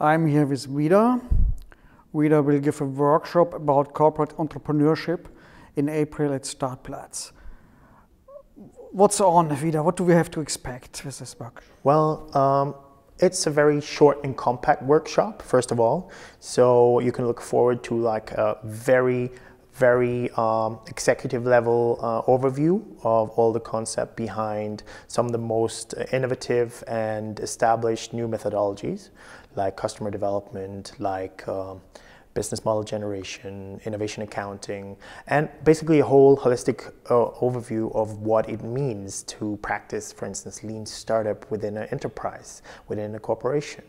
I'm here with Vida. Vida will give a workshop about corporate entrepreneurship in April at Startplatz. What's on, Vida? What do we have to expect with this workshop? Well, it's a very short and compact workshop, first of all. So you can look forward to like a very executive level overview of all the concept behind some of the most innovative and established new methodologies like customer development, like business model generation, innovation accounting, and basically a whole holistic overview of what it means to practice, for instance, lean startup within an enterprise, within a corporation.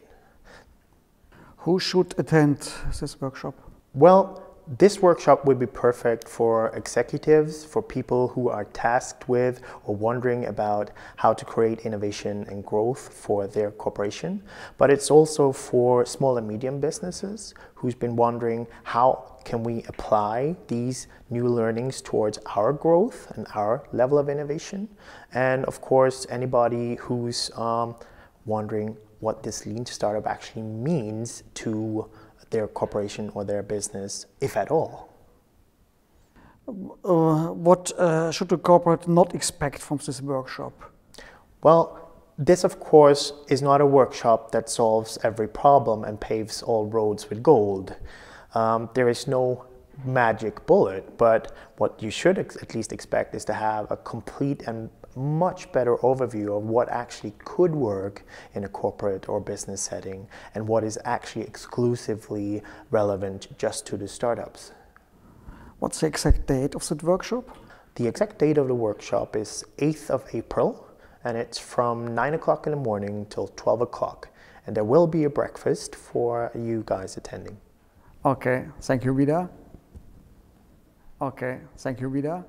Who should attend this workshop? Well, this workshop would be perfect for executives, for people who are tasked with or wondering about how to create innovation and growth for their corporation. But it's also for small and medium businesses who's been wondering how can we apply these new learnings towards our growth and our level of innovation. And of course, anybody who's wondering what this lean startup actually means to their corporation or their business, if at all. What should a corporate not expect from this workshop? Well, this of course is not a workshop that solves every problem and paves all roads with gold. There is no magic bullet, but what you should at least expect is to have a complete and much better overview of what actually could work in a corporate or business setting and what is actually exclusively relevant just to the startups. What's the exact date of that workshop? The exact date of the workshop is 8th of April, and it's from 9 o'clock in the morning till 12 o'clock. And there will be a breakfast for you guys attending. Okay, thank you, Vida. Okay, thank you, Vida.